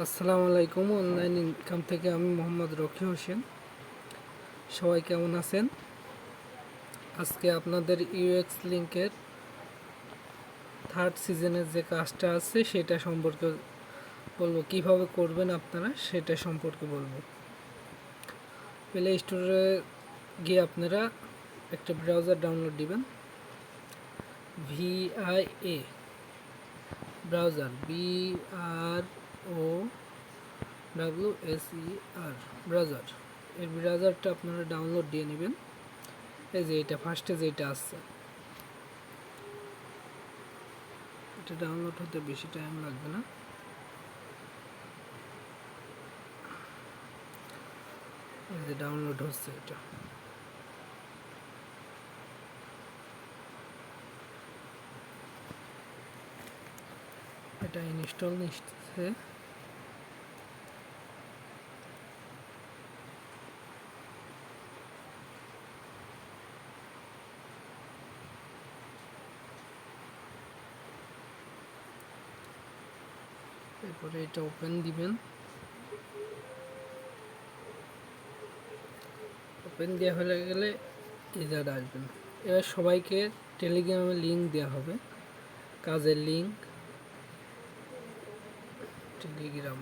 আসসালামু আলাইকুম। Online income থেকে আমি মোহাম্মদ রকি হোসেন। সবাই কেমন আছেন? আজকে আপনাদের ইউএক্স লিঙ্কের থার্ড সিজনের যে কাজটা আছে সেটা সম্পর্কে বলবো, কিভাবে করবেন আপনারা সেটা সম্পর্কে বলবো। প্লে স্টোরে গিয়ে আপনারা একটা ব্রাউজার ডাউনলোড দিবেন, VIA ব্রাউজার, BROWSER ব্রাউজার। এই ব্রাউজারটা আপনারা ডাউনলোড দিয়ে নেবেন। এই যে এটা ফার্স্টে যেটা আসছে, এটা ডাউনলোড হতে বেশি টাইম লাগবে না। এই যে ডাউনলোড হচ্ছে, এটা ইনস্টল নিচ্ছে। এরপরে এটা ওপেন দিবেন। ওপেন দেওয়া হয়ে গেলে এই জায়গাটা আসবেন। এবার সবাইকে টেলিগ্রামে লিঙ্ক দেওয়া হবে, কাজের লিঙ্ক। টেলিগ্রাম,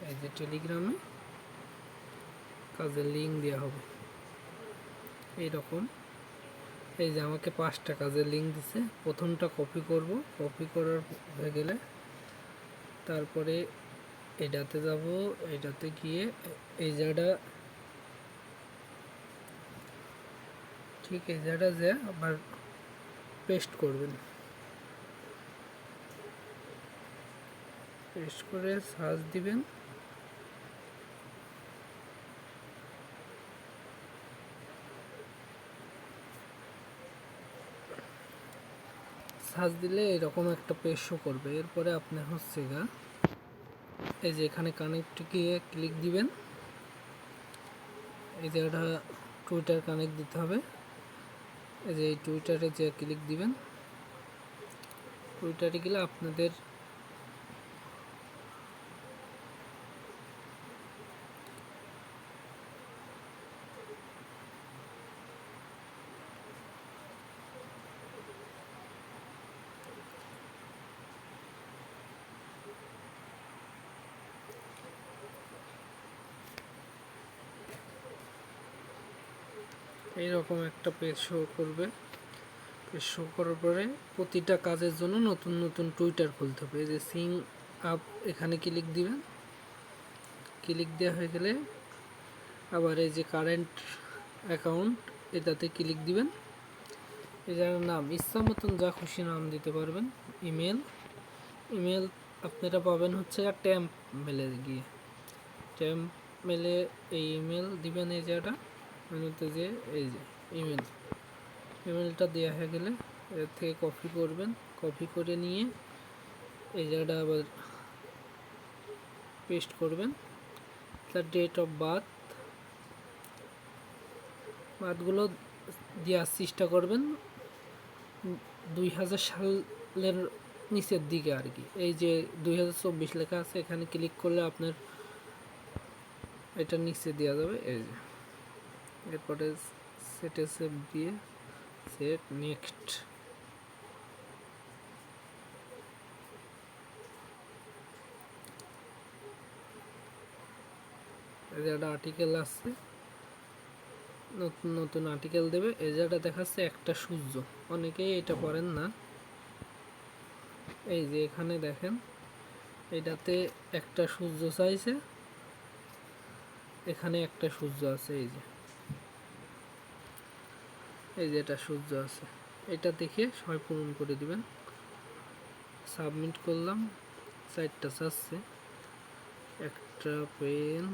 এই যে টেলিগ্রামে কাজের লিঙ্ক দেওয়া হবে এইরকম। এই যে আমাকে 5টা কাজের লিঙ্ক দিছে। প্রথমটা কপি করব, কপি করার হয়ে গেলে তারপরে এটাতে যাব, এটাতে গিয়ে এই জায়গাটা, ঠিক এই জায়গাটা যে আবার পেস্ট করবেন। পেস্ট করে সার্চ দিবেন। সার্চ দিলে এরকম একটা পেজ শো করবে। এরপরে আপনি হচ্ছে এই যে এখানে কানেক্ট গিয়ে ক্লিক দিবেন। এই জায়গাটা টুইটার কানেক্ট দিতে হবে। এই যে এই টুইটারে যে ক্লিক দিবেন। টুইটারে গেলে আপনাদের এইরকম একটা পেজ শো করবে। পেজ শো করার পরে প্রতিটা কাজের জন্য নতুন নতুন টুইটার খুলতে হবে। এই যে সিং আপ, এখানে ক্লিক দিবেন। ক্লিক দেওয়া হয়ে গেলে আবার এই যে কারেন্ট অ্যাকাউন্ট, এটাতে ক্লিক দিবেন। এটার নাম ইচ্ছা মতন যা খুশি নাম দিতে পারবেন। ইমেল আপনারা পাবেন হচ্ছে ট্যাম্প মেলে গিয়ে। ট্যাম্প মেলে এই ইমেল দিবেন। এই জায়গাটা মেনুতে যে এই যে ইমেলটা দেওয়া হয়ে গেলে এর থেকে কপি করবেন। কপি করে নিয়ে এই জায়গাটা আবার পেস্ট করবেন। তার ডেট অফ বার্থগুলো দেওয়ার চেষ্টা করবেন 2000 সালের নিচের দিকে আর কি। এই যে 2024 লেখা আছে, এখানে ক্লিক করলে আপনার এটা নিচে দেওয়া যাবে। এই যে এরপরে সেটে সেভ দিয়ে সেট নেক্সট। এই যে একটা আর্টিকেল আসছে, নতুন নতুন আর্টিকেল দেবে। এই জায়গাটা দেখাচ্ছে একটা সূর্য, অনেকেই এটা পড়েন না। এই যে এখানে দেখেন, এটাতে একটা সূর্য চাইছে, এখানে একটা সূর্য আছে। এই যে এটা সূর্য আছে, এটা দেখে সবাই পূরণ করে দিবেন। সাবমিট করলাম। 4টা চাচ্ছে, একটা পেন,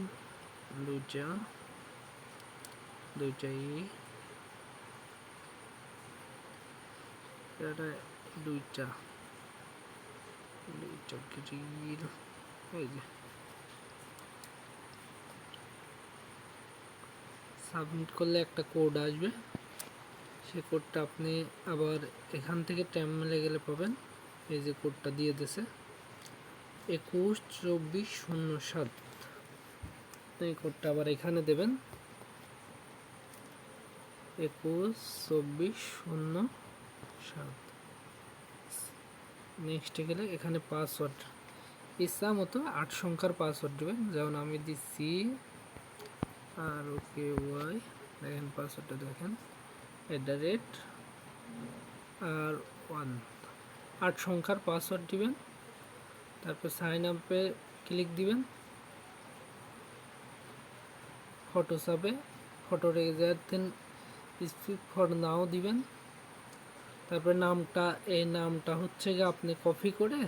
দুইটাই এটা দুইটা গ্রিল। এই যে সাবমিট করলে একটা কোড আসবে। সেই কোডটা আপনি আবার এখান থেকে ট্যাম্প মেলে গেলে পাবেন। এই যে কোডটা দিয়ে দিয়েছে, 212407। এই কোডটা আবার এখানে দেবেন, 212407। নেক্সটে গেলে এখানে পাসওয়ার্ড ইচ্ছা মতো 8 সংখ্যার পাসওয়ার্ড দেবেন। যেমন আমি দিচ্ছি ROKY, দেখেন পাসওয়ার্ডটা দেখেন, @R1, 8 সংখ্যার পাসওয়ার্ড দিবেন। তারপর সাইন আপে ক্লিক দিবেন। ফটোশপে ফটো রেখে দেন, স্পিক ফর নাও দিবেন। তারপরে নামটা, এই নামটা হচ্ছে যে আপনি কপি করে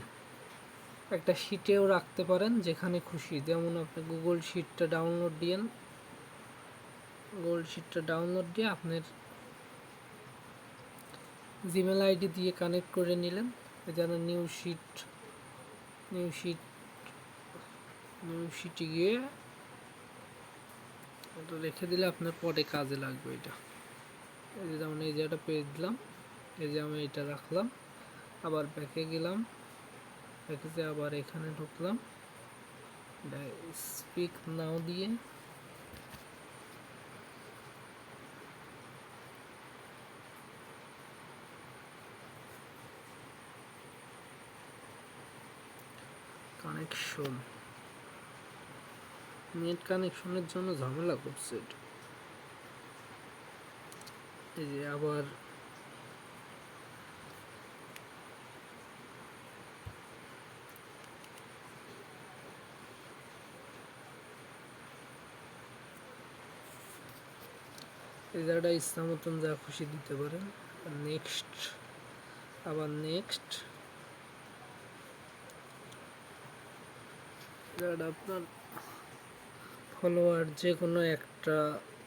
একটা শিটেও রাখতে পারেন, যেখানে খুশি। যেমন আপনি গুগল শিটটা ডাউনলোড দিয়ে আপনার জিমেল আইডি দিয়ে কানেক্ট করে নিলেন। এখানে নিউ শিটে গিয়ে এটা রেখে দিলে আপনার পরে কাজে লাগবে এটা। এই যে যেমন এই যে একটা পেজ দিলাম, এই যে আমি এটা রাখলাম। আবার ব্যাকে গেলাম, ব্যাকে আবার এখানে ঢুকলাম, স্পিক নাও দিয়ে কানেকশন, নেট কানেকশনের জন্য ঝামেলা করছে এটা। এই যে আবার এই জায়গাটা ইচ্ছা মতন যা খুশি দিতে পারেন। নেক্সট, আবার নেক্সট, জায়গাটা আপনার ফলোয়ার, যে কোনো একটা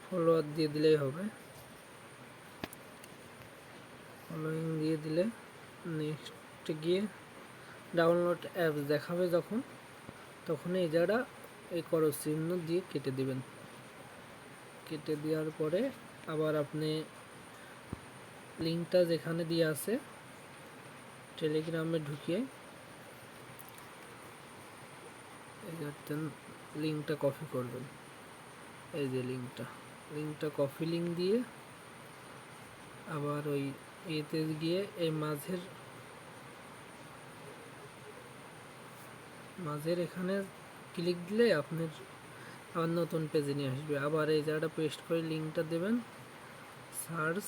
ফলোয়ার দিয়ে দিলেই হবে। ফলোয়িং দিয়ে দিলে নেক্সট গিয়ে ডাউনলোড অ্যাপস দেখাবে তখন এই জায়গাটা এই করস চিহ্ন দিয়ে কেটে দিবেন। কেটে দেওয়ার পরে আবার আপনি লিঙ্কটা যেখানে দিয়ে আছে টেলিগ্রামে ঢুকিয়ে লিঙ্কটা কপি করবেন। এই যে লিঙ্কটা কপি লিঙ্ক দিয়ে আবার ওই এতে গিয়ে এই মাঝের এখানে ক্লিক দিলে আপনার আবার নতুন পেজে নিয়ে আসবে। আবার এই জায়গাটা পেস্ট করে লিঙ্কটা দেবেন, সার্চ,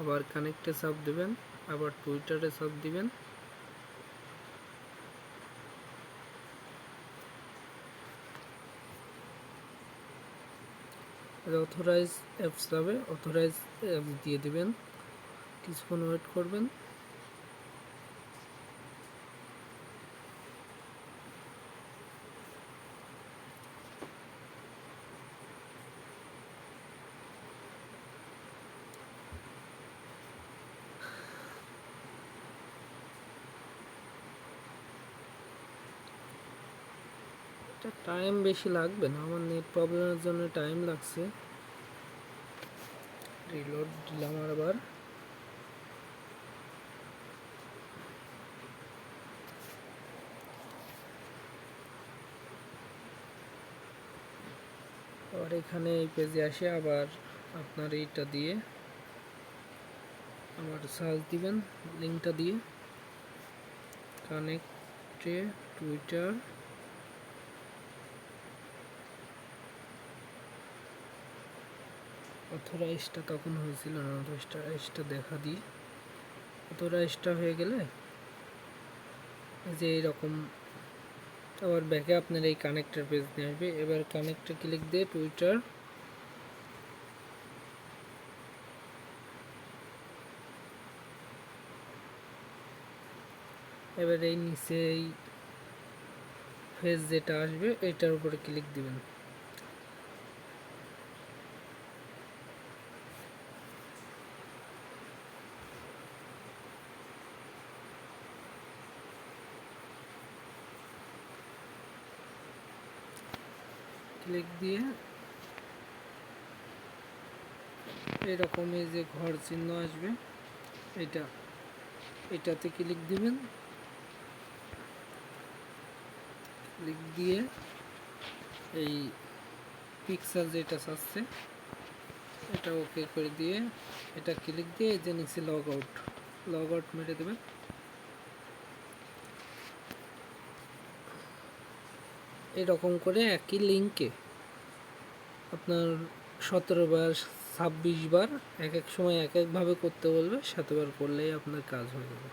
আবার কানেক্টে চাপ দেবেন, আবার টুইটারে চাপ দিবেন। অথরাইজ অ্যাপস যাবে, অথরাইজ অ্যাপস দিয়ে দিবেন, কিছুক্ষণ ওয়েট করবেন। টাইম বেশি লাগবে না, আমার নেট প্রবলেমের জন্য টাইম লাগছে। রিলোড দিলাম আবার। আবার এখানে এই পেজে আসে আবার আপনার এইটা দিয়ে আবার সার্চ দিবেন, লিঙ্কটা দিয়ে কানেক্টে টুইটার, অথরাইজটা তখন হয়েছিল না, অথরাইজটা দেখা দিই। অথরাইজটা হয়ে গেলে যে এইরকম আবার ব্যাকে আপনার এই কানেক্টের পেজ নিয়ে আসবে। এবার কানেক্টে ক্লিক দিয়ে টুইটার, এবার এই নিচে এই পেজ যেটা আসবে এটার উপরে ক্লিক দিবেন। ক্লিক দিয়ে এরকম এই যে ঘর চিহ্ন আসবে, এটা এটাতে ক্লিক দিবেন, ক্লিক দিয়ে এই পিকচার যেটা আছে এটা ওকে করে দিয়ে এটা ক্লিক দিয়ে এই যে নিচে লগ আউট মেরে দেবেন। এরকম করে একই লিঙ্কে আপনার 17 বার 26 বার এক এক সময় এক একভাবে করতে বলবে, 7 বার করলেই আপনার কাজ হয়ে যাবে।